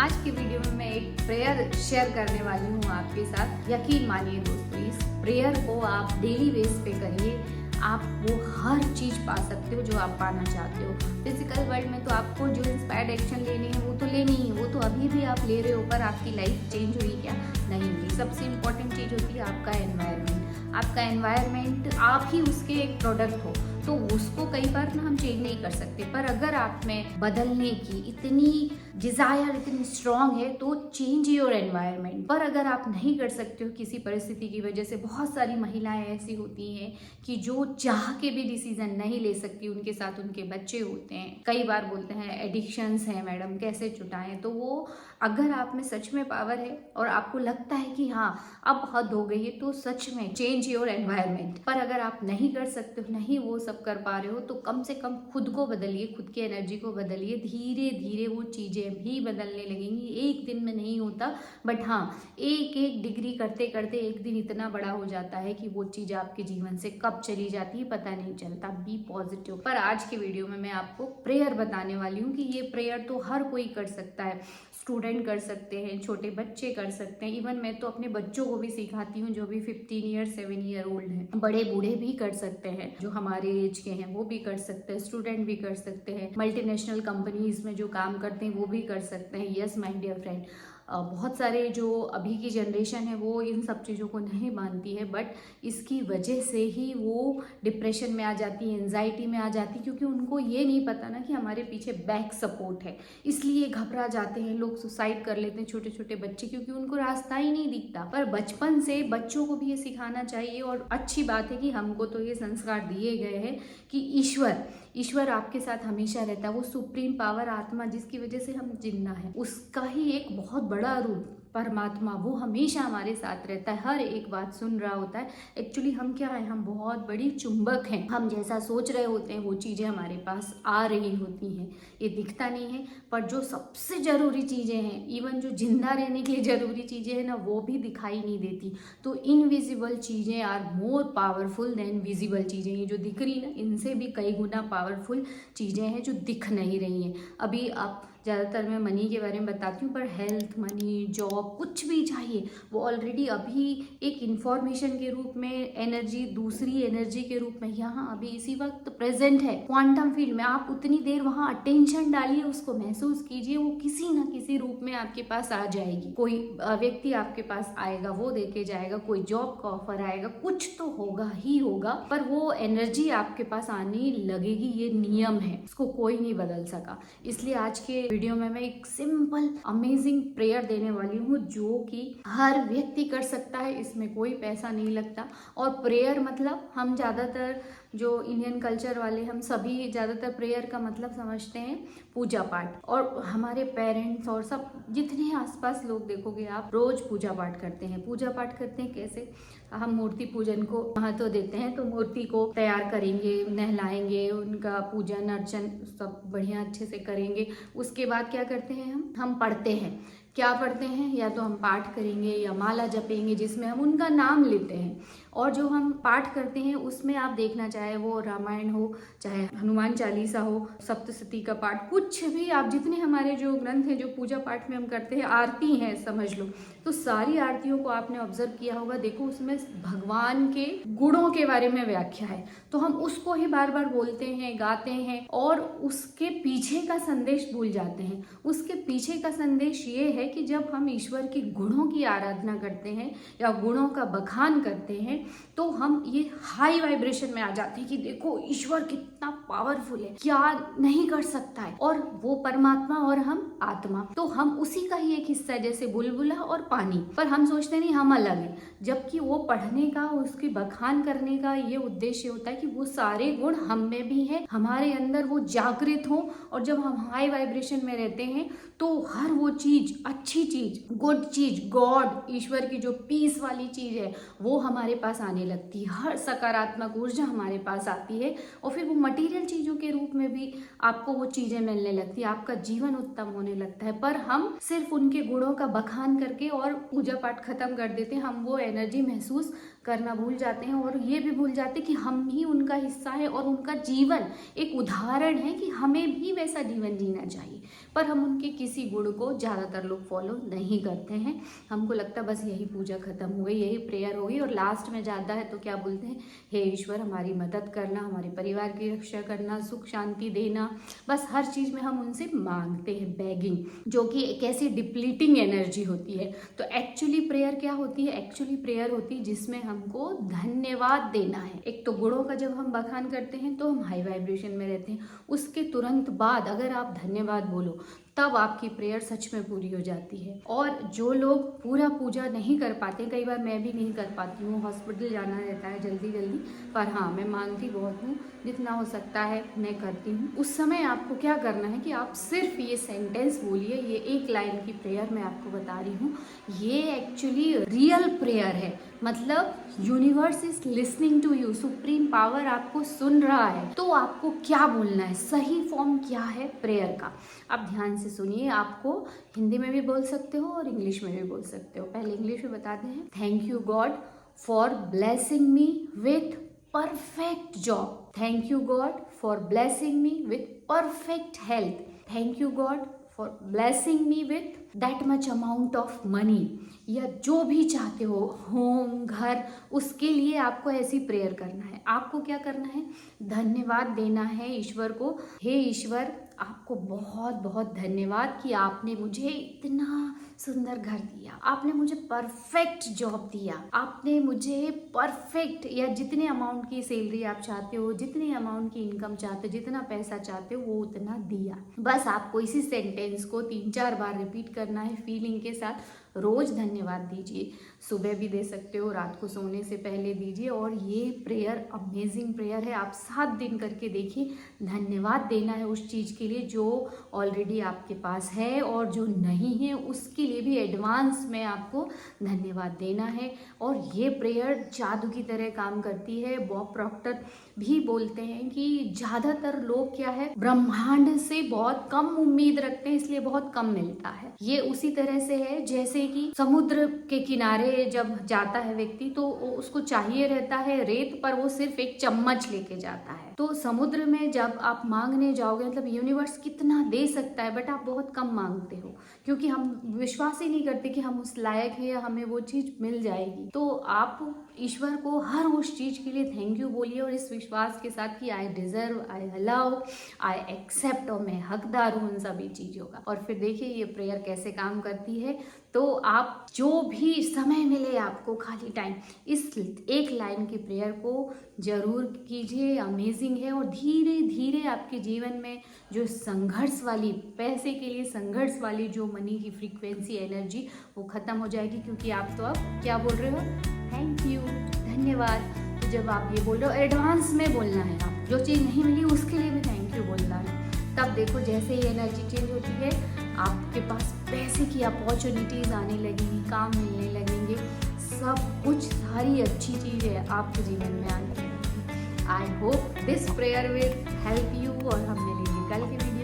आज की वीडियो में मैं एक प्रेयर शेयर करने वाली हूँ आपके साथ। यकीन मानिए दोस्तों, इस प्रेयर को आप डेली बेस पे करिए, आप वो हर चीज़ पा सकते हो जो आप पाना चाहते हो। फिजिकल वर्ल्ड में तो आपको जो इंस्पायर्ड एक्शन लेनी है वो तो लेनी ही, वो तो अभी भी आप ले रहे हो, पर आपकी लाइफ चेंज हुई क्या? नहीं हुई। सबसे इम्पोर्टेंट चीज़ होती है आपका एनवायरनमेंट। आपका एनवायरनमेंट आप ही उसके एक प्रोडक्ट हो, तो उसको कई बार ना हम चेंज नहीं कर सकते, पर अगर आप में बदलने की इतनी डिज़ायर इतनी स्ट्रांग है तो चेंज योर एनवायरनमेंट। पर अगर आप नहीं कर सकते हो किसी परिस्थिति की वजह से, बहुत सारी महिलाएं ऐसी होती हैं कि जो चाह के भी डिसीजन नहीं ले सकती, उनके साथ उनके बच्चे होते हैं, कई बार बोलते हैं एडिक्शंस हैं मैडम कैसे छुटाएं। तो वो अगर आप में सच में पावर है और आपको लगता है कि हाँ अब हद हो गई है, तो सच में चेंज योर एनवायरनमेंट। पर अगर आप नहीं कर सकते हो, नहीं वो सब कर पा रहे हो, तो कम से कम खुद को बदलिए, खुद की एनर्जी को बदलिए। धीरे धीरे वो चीज़ें भी बदलने लगेंगी। एक दिन में नहीं होता, बट हाँ एक एक डिग्री करते करते एक दिन इतना बड़ा हो जाता है कि वो चीज़ आपके जीवन से कब चली जाती है पता नहीं चलता। B positive. पर आज के वीडियो में मैं आपको प्रेयर बताने वाली हूँ कि ये प्रेयर तो हर कोई कर सकता है। स्टूडेंट कर सकते हैं, छोटे बच्चे कर सकते हैं, इवन मैं तो अपने बच्चों को भी सिखाती हूँ जो भी 15 ईयर 7 ईयर ओल्ड हैं। बड़े बूढ़े भी कर सकते हैं, जो हमारे एज के हैं वो भी कर सकते हैं, स्टूडेंट भी कर सकते हैं, मल्टीनेशनल कंपनीज में जो काम करते हैं वो भी कर सकते हैं। यस माय डियर फ्रेंड, बहुत सारे जो अभी की जनरेशन है वो इन सब चीज़ों को नहीं मानती है, बट इसकी वजह से ही वो डिप्रेशन में आ जाती है, एंजाइटी में आ जाती है, क्योंकि उनको ये नहीं पता ना कि हमारे पीछे बैक सपोर्ट है। इसलिए घबरा जाते हैं लोग, सुसाइड कर लेते हैं छोटे छोटे बच्चे, क्योंकि उनको रास्ता ही नहीं दिखता। पर बचपन से बच्चों को भी ये सिखाना चाहिए, और अच्छी बात है कि हमको तो ये संस्कार दिए गए हैं कि ईश्वर आपके साथ हमेशा रहता है। वो सुप्रीम पावर आत्मा जिसकी वजह से हम जिंदा हैं, उसका ही एक बहुत बड़ा रूप परमात्मा, वो हमेशा हमारे साथ रहता है, हर एक बात सुन रहा होता है। एक्चुअली हम क्या है, हम बहुत बड़ी चुंबक हैं। हम जैसा सोच रहे होते हैं वो चीज़ें हमारे पास आ रही होती हैं, ये दिखता नहीं है। पर जो सबसे ज़रूरी चीज़ें हैं, इवन जो जिंदा रहने के लिए ज़रूरी चीज़ें हैं ना, वो भी दिखाई नहीं देती। तो इनविजिबल चीज़ें are more powerful than visible चीज़ें। ये जो दिख रही ना, इनसे भी कई गुना पावरफुल चीज़ें हैं जो दिख नहीं रही हैं। अभी आप ज़्यादातर मैं मनी के बारे में बताती हूँ, पर हेल्थ, मनी, जॉब, कुछ भी चाहिए वो ऑलरेडी अभी एक इंफॉर्मेशन के रूप में, एनर्जी, दूसरी एनर्जी के रूप में यहाँ अभी इसी वक्त प्रेजेंट है क्वांटम फील्ड में। आप उतनी देर वहाँ अटेंशन डालिए, उसको महसूस कीजिए, वो किसी ना किसी रूप में आपके पास आ जाएगी। कोई व्यक्ति आपके पास आएगा, वो देके जाएगा, कोई जॉब का ऑफर आएगा, कुछ तो होगा ही होगा, पर वो एनर्जी आपके पास आने लगेगी। ये नियम है, इसको कोई नहीं बदल सका। इसलिए आज के वीडियो में मैं एक सिंपल अमेजिंग प्रेयर देने वाली हूँ जो कि हर व्यक्ति कर सकता है, इसमें कोई पैसा नहीं लगता। और प्रेयर मतलब हम ज़्यादातर जो इंडियन कल्चर वाले, हम सभी ज़्यादातर प्रेयर का मतलब समझते हैं पूजा पाठ। और हमारे पेरेंट्स और सब जितने आसपास लोग देखोगे आप, रोज पूजा पाठ करते हैं। पूजा पाठ करते हैं कैसे? हम मूर्ति पूजन को महत्व देते हैं, तो मूर्ति को तैयार करेंगे, नहलाएंगे, उनका पूजन अर्चन सब बढ़िया अच्छे से करेंगे। उसके बाद क्या करते हैं, हम पढ़ते हैं। क्या पढ़ते हैं? या तो हम पाठ करेंगे या माला जपेंगे जिसमें हम उनका नाम लेते हैं। और जो हम पाठ करते हैं उसमें आप देखना, चाहे वो रामायण हो, चाहे हनुमान चालीसा हो, सप्तशती का पाठ, कुछ भी आप, जितने हमारे जो ग्रंथ हैं जो पूजा पाठ में हम करते हैं, आरती हैं समझ लो, तो सारी आरतियों को आपने ऑब्जर्व किया होगा, देखो उसमें भगवान के गुणों के बारे में व्याख्या है। तो हम उसको ही बार बार बोलते हैं, गाते हैं, और उसके पीछे का संदेश भूल जाते हैं। उसके पीछे का संदेश ये है कि जब हम ईश्वर के गुणों की आराधना करते हैं या गुणों का बखान करते हैं, तो हम ये हाई वाइब्रेशन में आ जाते हैं कि देखो ईश्वर कितना पावरफुल है, क्या नहीं कर सकता है। और वो परमात्मा और हम आत्मा, तो हम उसी का ही एक हिस्सा है, जैसे बुलबुला और पानी। पर हम सोचते नहीं हम अलग हैं, जबकि वो पढ़ने का, उसकी बखान करने का ये उद्देश्य होता है कि वो सारे गुण हम में भी हैं, हमारे अंदर वो जागृत हो। और जब हम हाई वाइब्रेशन में रहते हैं तो हर वो चीज, अच्छी चीज, गुड चीज, गॉड, ईश्वर की जो पीस वाली चीज है वो हमारे पास आने लगती है। हर सकारात्मक ऊर्जा हमारे पास आती है, और फिर वो मटेरियल चीजों के रूप में भी आपको वो चीजें मिलने लगती है, आपका जीवन उत्तम होने लगता है। पर हम सिर्फ उनके गुणों का बखान करके और पूजा पाठ खत्म कर देते हैं। हम वो एनर्जी महसूस करना भूल जाते हैं, और ये भी भूल जाते हैं कि हम ही उनका हिस्सा है, और उनका जीवन एक उदाहरण है कि हमें भी वैसा जीवन जीना चाहिए। पर हम उनके किसी गुण को ज़्यादातर लोग फॉलो नहीं करते हैं। हमको लगता है बस यही पूजा खत्म हो गई, यही प्रेयर होगी, और लास्ट में जाता है तो क्या बोलते हैं, हे ईश्वर हमारी मदद करना, हमारे परिवार की रक्षा करना, सुख शांति देना। बस हर चीज़ में हम उनसे मांगते हैं, बेगिंग, जो कि एक ऐसी डिप्लीटिंग एनर्जी होती है। तो एक्चुअली प्रेयर क्या होती है? एक्चुअली प्रेयर होती है जिसमें हमको धन्यवाद देना है। एक तो गुणों का जब हम बखान करते हैं तो हम हाई वाइब्रेशन में रहते हैं, उसके तुरंत बाद अगर आप धन्यवाद बोलो तब आपकी प्रेयर सच में पूरी हो जाती है। और जो लोग पूरा पूजा नहीं कर पाते, कई बार मैं भी नहीं कर पाती हूँ, हॉस्पिटल जाना रहता है जल्दी जल्दी, पर हाँ मैं मांगती बहुत हूँ, जितना हो सकता है मैं करती हूँ। उस समय आपको क्या करना है कि आप सिर्फ ये सेंटेंस बोलिए, ये एक लाइन की प्रेयर मैं आपको बता रही हूँ, ये एक्चुअली रियल प्रेयर है। मतलब universe is listening to you, supreme power आपको सुन रहा है। तो आपको क्या बोलना है, सही फॉर्म क्या है प्रेयर का, आप ध्यान से सुनिए। आपको हिंदी में भी बोल सकते हो और इंग्लिश में भी बोल सकते हो। पहले इंग्लिश में बताते हैं। Thank you God for blessing me with perfect job. Thank you God for blessing me with perfect health. Thank you God for blessing me with that much amount of money. या जो भी चाहते हो, home, घर, उसके लिए आपको ऐसी प्रेयर करना है। आपको क्या करना है? धन्यवाद देना है ईश्वर को। हे ईश्वर, आपको बहुत बहुत धन्यवाद कि आपने मुझे इतना सुंदर घर दिया, आपने मुझे परफेक्ट जॉब दिया, आपने मुझे परफेक्ट, या जितने अमाउंट की सैलरी आप चाहते हो, जितने अमाउंट की इनकम चाहते हो, जितना पैसा चाहते हो, वो उतना दिया। बस आपको इसी सेंटेंस को 3-4 बार रिपीट करना है फीलिंग के साथ। रोज धन्यवाद दीजिए, सुबह भी दे सकते हो, रात को सोने से पहले दीजिए। और ये प्रेयर अमेजिंग प्रेयर है, आप 7 दिन करके देखिए। धन्यवाद देना है उस चीज़ के लिए जो ऑलरेडी आपके पास है, और जो नहीं है उसके लिए भी एडवांस में आपको धन्यवाद देना है। और ये प्रेयर जादू की तरह काम करती है। बॉब प्रॉक्टर भी बोलते हैं कि ज़्यादातर लोग क्या है, ब्रह्मांड से बहुत कम उम्मीद रखते हैं, इसलिए बहुत कम मिलता है। ये उसी तरह से है जैसे कि समुद्र के किनारे जब जाता है व्यक्ति तो उसको चाहिए रहता है रेत, पर वो सिर्फ एक चम्मच लेके जाता है। तो समुद्र में जब आप मांगने जाओगे, मतलब यूनिवर्स कितना दे सकता है, बट आप बहुत कम मांगते हो, क्योंकि हम विश्वास ही नहीं करते कि हम उस लायक है या हमें वो चीज़ मिल जाएगी। तो आप ईश्वर को हर उस चीज़ के लिए थैंक यू बोलिए, और इस विश्वास के साथ कि I deserve, I allow, I accept, और मैं हकदार हूँ उन सभी चीज़ों का। और फिर देखिए ये प्रेयर कैसे काम करती है। तो आप जो भी समय मिले आपको खाली टाइम, इस एक लाइन की प्रेयर को जरूर कीजिए। अमेजिंग है, और धीरे धीरे आपके जीवन में जो संघर्ष वाली, पैसे के लिए संघर्ष वाली जो मनी की फ्रीक्वेंसी, एनर्जी, वो खत्म हो जाएगी। क्योंकि आप तो अब क्या बोल रहे हो, थैंक यू, धन्यवाद। तो जब आप ये बोल रहे हो, एडवांस में बोलना है। आप जो चीज़ नहीं मिली उसके लिए भी थैंक यू बोलना है। तब देखो जैसे ही एनर्जी चेंज होती है, आपके पास पैसे की अपॉर्चुनिटीज़ आने लगेंगी, काम मिलने लगेंगे, सब कुछ, सारी अच्छी चीज़ें आपके जीवन में आने लगेंगी। I hope this prayer will help you, और हम मिलेंगे कल के वीडियो